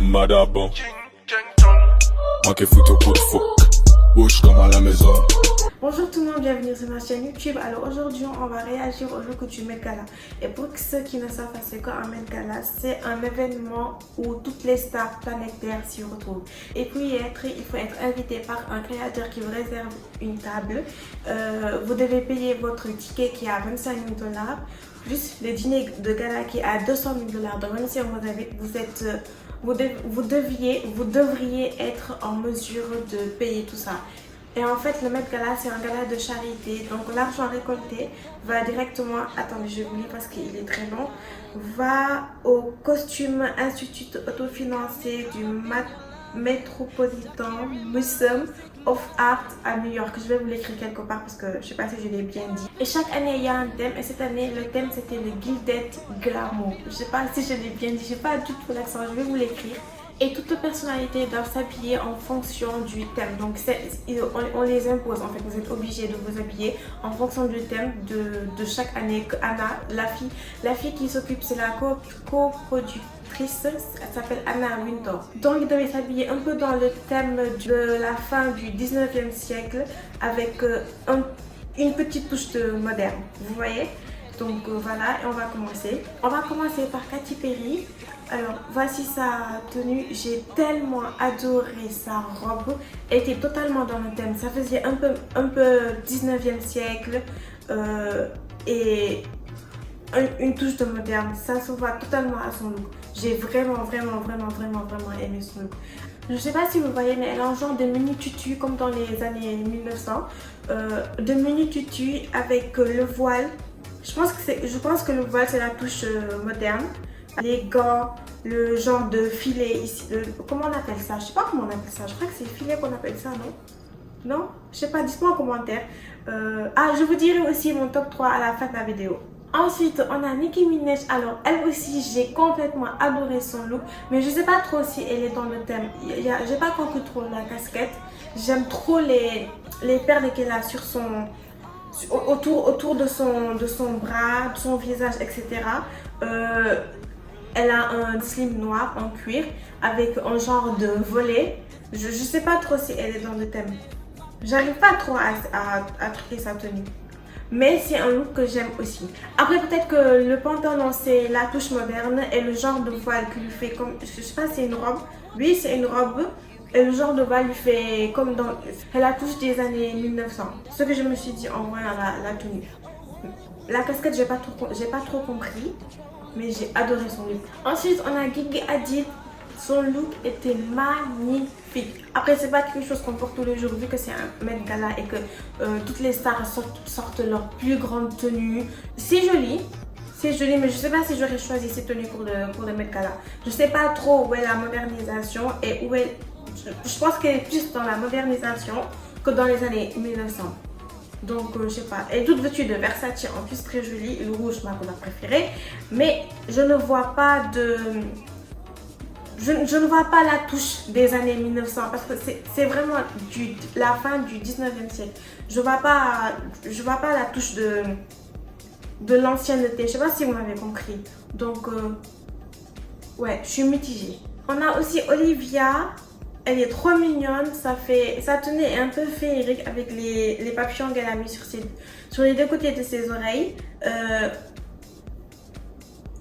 Madabon. Moi qui fous ton coup de fuck. Bouge comme à la maison. Bonjour tout le monde, bienvenue sur ma chaîne YouTube. Alors aujourd'hui on va réagir au look du Met Gala. Et pour ceux qui ne savent pas c'est quoi un Met Gala, c'est un événement où toutes les stars planétaires s'y retrouvent. Et pour y être, il faut être invité par un créateur qui vous réserve une table. Vous devez payer votre ticket qui est à 25 000 $, plus le dîner de gala qui est à 200 000 $. Donc même si vous devriez être en mesure de payer tout ça. Et en fait, le Met Gala, c'est un gala de charité. Donc, l'argent récolté va directement, attendez, je oublie parce qu'il est très long, va au Costume Institute autofinancé du Metropolitan Museum of Art à New York. Je vais vous l'écrire quelque part parce que je ne sais pas si je l'ai bien dit. Et chaque année, il y a un thème. Et cette année, le thème, c'était le Gilded Glamour. Je ne sais pas si je l'ai bien dit. Je n'ai pas du tout l'accent. Je vais vous l'écrire. Et toutes les personnalités doivent s'habiller en fonction du thème. Donc on les impose en fait. Vous êtes obligés de vous habiller en fonction du thème de chaque année. Anna, la fille qui s'occupe, c'est la coproductrice, elle s'appelle Anna Wintour. Donc ils devaient s'habiller un peu dans le thème de la fin du 19e siècle avec une petite touche de moderne. Vous voyez? Donc voilà, et on va commencer. On va commencer par Katy Perry. Alors voici sa tenue. J'ai tellement adoré sa robe. Elle était totalement dans le thème. Ça faisait un peu 19e siècle et une touche de moderne. Ça se voit totalement à son look. J'ai vraiment aimé son look. Je ne sais pas si vous voyez, mais elle a un genre de mini tutu comme dans les années 1900. De mini tutu avec le voile. Je pense que le voile c'est la touche moderne. Les gants, le genre de filet ici, comment on appelle ça? Je sais pas comment on appelle ça. Je crois que c'est filet qu'on appelle ça, non? Non? Je sais pas, dites-moi en commentaire. Je vous dirai aussi mon top 3 à la fin de la vidéo. Ensuite, on a Nicki Minaj. Alors, elle aussi, j'ai complètement adoré son look. Mais je sais pas trop si elle est dans le thème. J'ai pas compris trop la casquette. J'aime trop les perles qu'elle a sur son... Autour de son bras, de son visage, etc. Elle a un slim noir en cuir avec un genre de volet. Je sais pas trop si elle est dans le thème. J'arrive pas trop à truquer sa tenue. Mais c'est un look que j'aime aussi. Après peut-être que le pantalon c'est la touche moderne et le genre de voile qui lui fait comme... Je sais pas, c'est une robe. Oui, c'est une robe. Et le genre de voile lui fait comme dans la touche des années 1900. Ce que je me suis dit en voyant la tenue. La casquette, j'ai pas trop compris. Mais j'ai adoré son look. Ensuite, on a Gigi Hadid. Son look était magnifique. Après, c'est pas quelque chose qu'on porte tous les jours vu que c'est un Met Gala et que toutes les stars sortent leur plus grande tenue. C'est joli. C'est joli, mais je sais pas si j'aurais choisi cette tenue pour le Met Gala. Je sais pas trop où est la modernisation et où est... Je pense qu'elle est plus dans la modernisation que dans les années 1900. Donc, je sais pas. Elle est toute vêtue de Versace, en plus très jolie. Le rouge, ma couleur préférée. Mais je ne vois pas de... Je ne vois pas la touche des années 1900 parce que c'est vraiment la fin du 19e siècle. Je vois pas la touche de l'ancienneté. Je sais pas si vous m'avez compris. Donc, ouais, je suis mitigée. On a aussi Olivia. Elle est trop mignonne, sa tenue est un peu féerique avec les papillons qu'elle a mis sur les deux côtés de ses oreilles.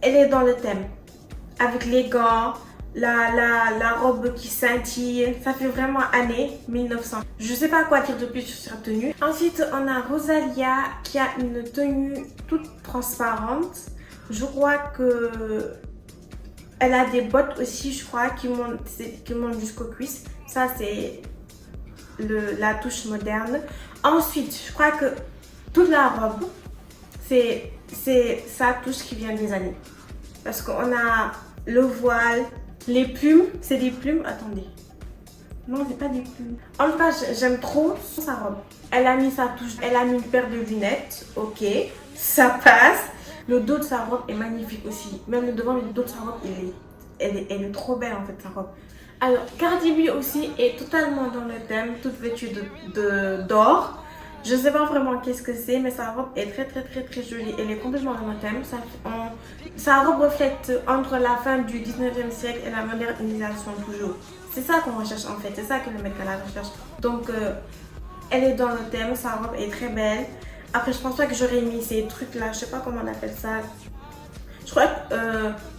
Elle est dans le thème, avec les gants, la robe qui scintille, ça fait vraiment années 1900. Je sais pas quoi dire de plus sur sa tenue. Ensuite, on a Rosalia qui a une tenue toute transparente. Je crois que... Elle a des bottes aussi, je crois, qui montent jusqu'aux cuisses. Ça, c'est la touche moderne. Ensuite, je crois que toute la robe, c'est sa touche qui vient des années. Parce qu'on a le voile, les plumes. C'est des plumes. Attendez. Non, c'est pas des plumes. En tout cas, j'aime trop sa robe. Elle a mis sa touche. Elle a mis une paire de lunettes. Ok, ça passe. Le dos de sa robe est magnifique aussi. Même le devant, le dos de sa robe, elle est trop belle en fait, sa robe. Alors, Cardi B aussi est totalement dans le thème, toute vêtue d'or. Je sais pas vraiment qu'est-ce que c'est, mais sa robe est très jolie. Elle est complètement dans mon thème. Sa robe reflète entre la fin du 19e siècle et la modernisation toujours. C'est ça qu'on recherche en fait, c'est ça que le Met Gala recherche. Donc elle est dans le thème, sa robe est très belle. Après je pense pas que j'aurais mis ces trucs là, je sais pas comment on appelle ça. Je crois que,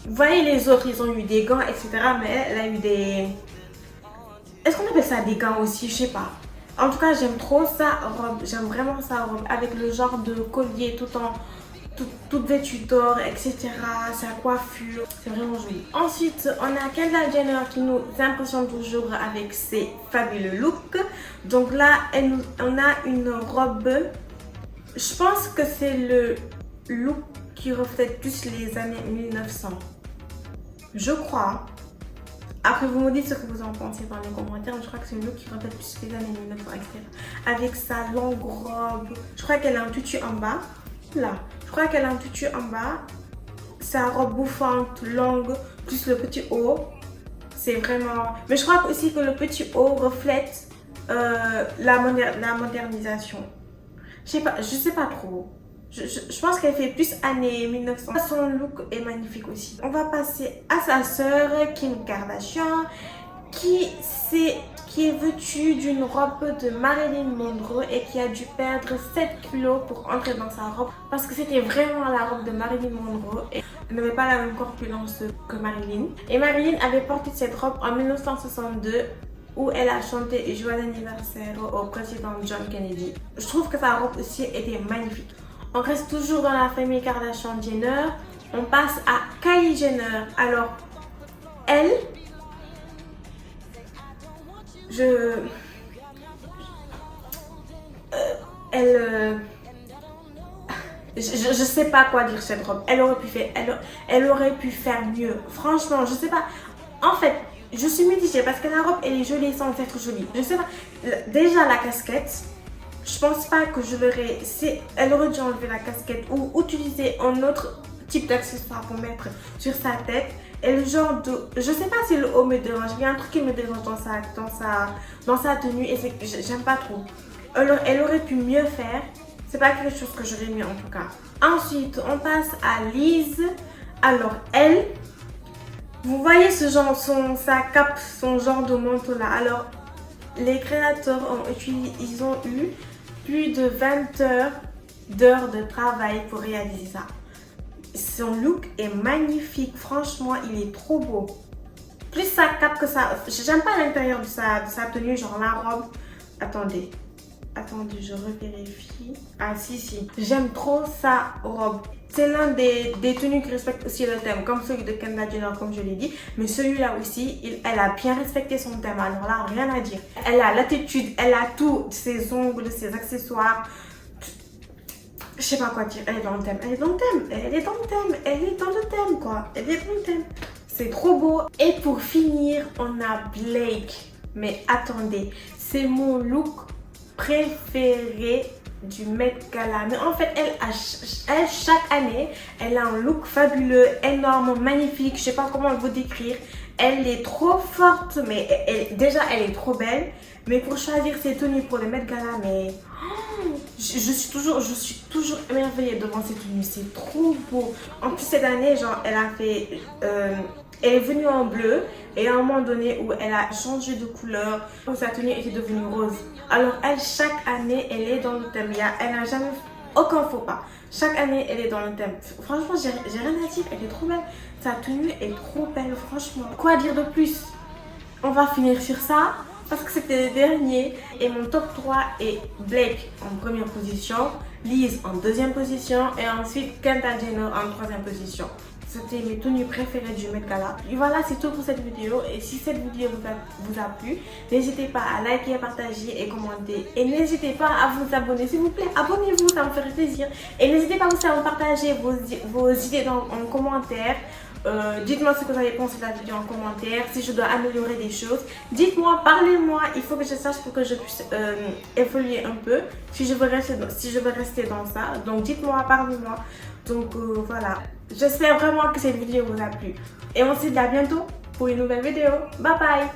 vous voyez les autres, ils ont eu des gants, etc. Mais elle a eu des... Est-ce qu'on appelle ça des gants aussi? Je sais pas. En tout cas, j'aime trop sa robe. J'aime vraiment sa robe. Avec le genre de collier toute vêtue d'or, etc. Sa coiffure. C'est vraiment joli. Ensuite, on a Kendall Jenner qui nous impressionne toujours avec ses fabuleux looks. Donc là, on a une robe. Je pense que c'est le look qui reflète plus les années 1900. Je crois. Après, vous me dites ce que vous en pensez dans les commentaires. Je crois que c'est une look qui reflète plus les années 1900, etc. Avec sa longue robe. Je crois qu'elle a un tutu en bas. Là. Je crois qu'elle a un tutu en bas. Sa robe bouffante, longue, plus le petit haut. C'est vraiment... Mais je crois aussi que le petit haut reflète la modernisation. Je sais pas trop. Je pense qu'elle fait plus années 1900. Son look est magnifique aussi. On va passer à sa sœur Kim Kardashian qui est vêtue d'une robe de Marilyn Monroe et qui a dû perdre 7 kilos pour entrer dans sa robe parce que c'était vraiment la robe de Marilyn Monroe et elle n'avait pas la même corpulence que Marilyn. Et Marilyn avait porté cette robe en 1962 où elle a chanté Joyeux anniversaire au président John Kennedy. Je trouve que sa robe aussi était magnifique. On reste toujours dans la famille Kardashian-Jenner. On passe à Kylie Jenner. Alors, elle... Je sais pas quoi dire cette robe. Elle aurait pu faire mieux. Franchement, je sais pas. En fait, je suis mitigée parce que la robe, elle est jolie sans être jolie. Je sais pas. Déjà, la casquette... Je pense pas que je l'aurais... Elle aurait dû enlever la casquette ou utiliser un autre type d'accessoire pour mettre sur sa tête. Et le genre de... Je sais pas si le haut me dérange. Il y a un truc qui me dérange dans sa tenue et c'est que j'aime pas trop. Elle aurait pu mieux faire. C'est pas quelque chose que j'aurais mis en tout cas. Ensuite, on passe à Liz. Alors, elle... Vous voyez ce genre, sa cape, son genre de manteau là. Alors, les créateurs ils ont eu plus de 20 heures de travail pour réaliser ça. Son look est magnifique, franchement, il est trop beau. Plus sa cape que ça... J'aime pas l'intérieur de sa tenue, genre la robe. Attendez, je revérifie. Ah si. J'aime trop sa robe. C'est l'un des tenues qui respecte aussi le thème, comme celui de Kendall Jenner, comme je l'ai dit. Mais celui-là aussi, elle a bien respecté son thème. Alors là, rien à dire. Elle a l'attitude, elle a tout, ses ongles, ses accessoires. Je sais pas quoi dire. Elle est dans le thème, quoi. Elle est dans le thème. C'est trop beau. Et pour finir, on a Blake. Mais attendez, c'est mon look préféré du Met Gala. Mais en fait, elle chaque année, elle a un look fabuleux, énorme, magnifique. Je sais pas comment vous décrire. Elle est trop forte, mais déjà, elle est trop belle. Mais pour choisir ses tenues pour le Met Gala, mais je suis toujours émerveillée devant ces tenues. C'est trop beau. En plus, cette année, genre, elle est venue en bleu et à un moment donné où elle a changé de couleur, où sa tenue était devenue rose. Alors elle, chaque année, elle est dans le thème. Elle n'a jamais aucun faux pas. Chaque année, elle est dans le thème. Franchement, j'ai rien à dire. Elle est trop belle. Sa tenue est trop belle, franchement. Quoi dire de plus? On va finir sur ça parce que c'était le dernier. Et mon top 3 est Blake en première position, Liz en deuxième position et ensuite Kendall Jenner en troisième position. C'était mes tenues préférées du Met Gala. Et voilà, c'est tout pour cette vidéo. Et si cette vidéo vous a plu, n'hésitez pas à liker, partager et commenter. Et n'hésitez pas à vous abonner, s'il vous plaît. Abonnez-vous, ça me ferait plaisir. Et n'hésitez pas aussi à me partager vos idées en commentaire. Dites-moi ce que vous avez pensé de la vidéo en commentaire, si je dois améliorer des choses. Dites-moi, parlez-moi, il faut que je sache pour que je puisse évoluer un peu, si je veux rester dans ça. Donc dites-moi, parlez-moi. Donc voilà, j'espère vraiment que cette vidéo vous a plu. Et on se dit à bientôt pour une nouvelle vidéo. Bye bye.